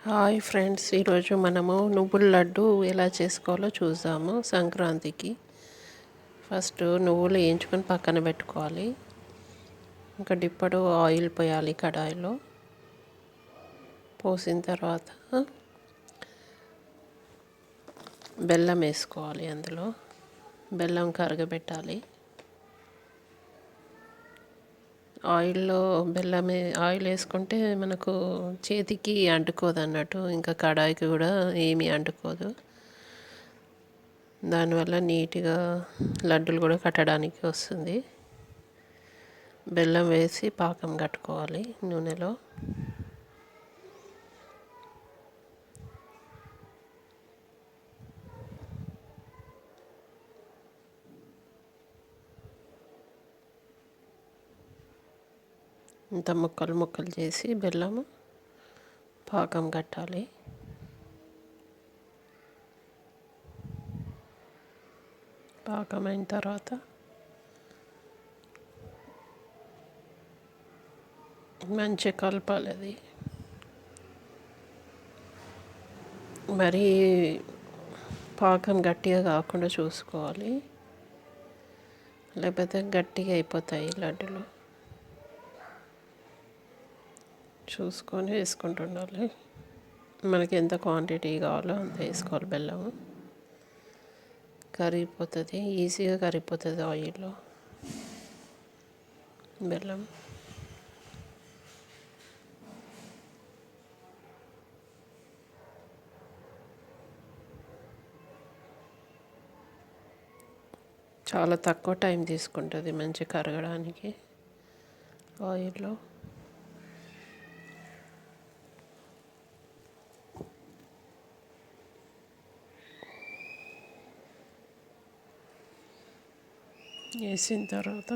Hi friends, ఈరోజు మనము నువ్వుల లడ్డు ఎలా చేసుకోవాలో చూద్దాము. సంక్రాంతికి ఫస్ట్ నువ్వులు వేయించుకొని పక్కన పెట్టుకోవాలి. ఇంకా డిప్పడు ఆయిల్ పోయాలి కడాయిలో. పోసిన తర్వాత బెల్లం వేసుకోవాలి. అందులో బెల్లం కరగబెట్టాలి. ఆయిల్లో ఆయిల్ వేసుకుంటే మనకు చేతికి అంటుకోదు అన్నట్టు, ఇంకా కడాయికి కూడా ఏమీ అంటుకోదు. దానివల్ల నీట్గా లడ్డూలు కూడా కట్టడానికి వస్తుంది. బెల్లం వేసి పాకం కట్టుకోవాలి నూనెలో. ఇంత ముక్కలు ముక్కలు చేసి బెల్లము పాకం కట్టాలి. పాకం అయిన తర్వాత మంచిగా కలపాలి. అది మరీ పాకం గట్టిగా కాకుండా చూసుకోవాలి, లేకపోతే గట్టిగా అయిపోతాయి లడ్డులు. చూసుకొని వేసుకుంటుండాలి. మనకి ఎంత క్వాంటిటీ కావాలో అంత వేసుకోవాలి. బెల్లము కరిగిపోతుంది, ఈజీగా కరిగిపోతుంది ఆయిల్లో బెల్లం. చాలా తక్కువ టైం తీసుకుంటుంది మంచి కరగడానికి ఆయిల్లో. వేసిన తర్వాత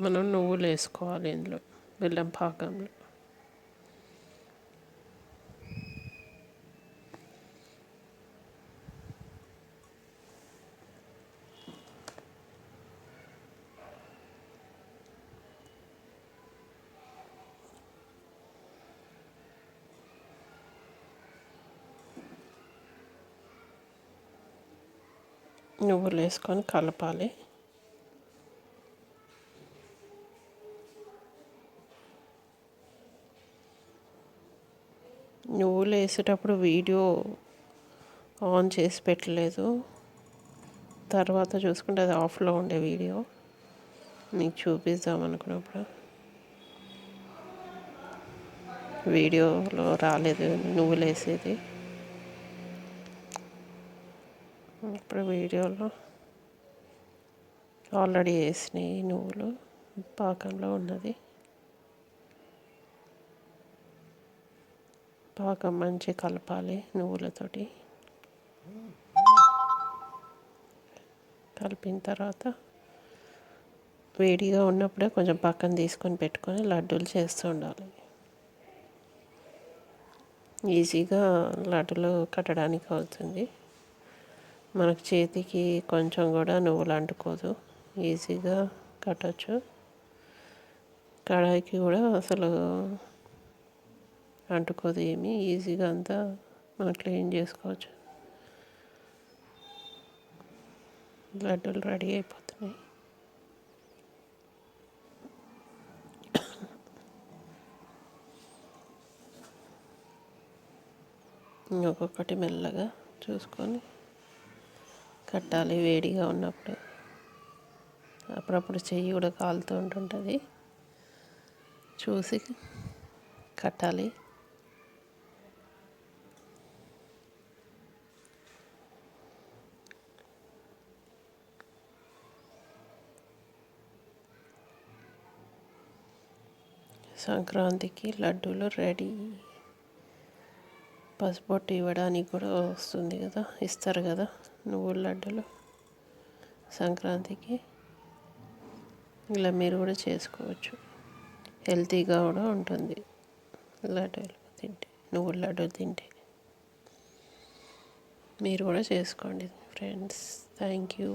మనం నువ్వులు వేసుకోవాలి ఇందులో, బెల్లం పాకంలో. నువ్వులు వేసుకొని కలపాలి. నువ్వులు వేసేటప్పుడు వీడియో ఆన్ చేసి పెట్టలేదు, తర్వాత చూసుకుంటే అది ఆఫ్లో ఉండే వీడియో మీకు చూపిద్దాం అనుకున్నప్పుడు వీడియోలో రాలేదు నువ్వులు వేసేది. ఇప్పుడు వీడియోలో ఆల్రెడీ వేసినాయి నువ్వులు, పాకంలో ఉన్నది. పాకం మంచిగా కలపాలి నువ్వులతోటి. కలిపిన తర్వాత వేడిగా ఉన్నప్పుడే కొంచెం పక్కన తీసుకొని పెట్టుకొని లడ్డూలు చేస్తూ ఉండాలి. ఈజీగా లడ్డూలు కట్టడానికి అవుతుంది. మనకు చేతికి కొంచెం కూడా నువ్వులు అంటుకోదు, ఈజీగా కట్టచ్చు. కడాయికి కూడా అసలు అంటుకోదు ఏమి, ఈజీగా అంతా మనం క్లీన్ చేసుకోవచ్చు. లడ్డూలు రెడీ అయిపోతున్నాయి. ఒక్కొక్కటి మెల్లగా చూసుకొని కట్టాలి వేడిగా ఉన్నప్పుడు. అప్పుడప్పుడు చెయ్యి కూడా కాలుతూ ఉంటుంటుంది, చూసి కట్టాలి. సంక్రాంతికి లడ్డూలు రెడీ. పసుపొట్టు ఇవ్వడానికి కూడా వస్తుంది కదా, ఇస్తారు కదా నువ్వుల లడ్డూలు సంక్రాంతికి. ఇలా మీరు కూడా చేసుకోవచ్చు, హెల్తీగా కూడా ఉంటుంది లడ్డూలు తింటే, నువ్వుల లడ్డూలు తింటే. మీరు కూడా చేసుకోండి ఫ్రెండ్స్. Thank you.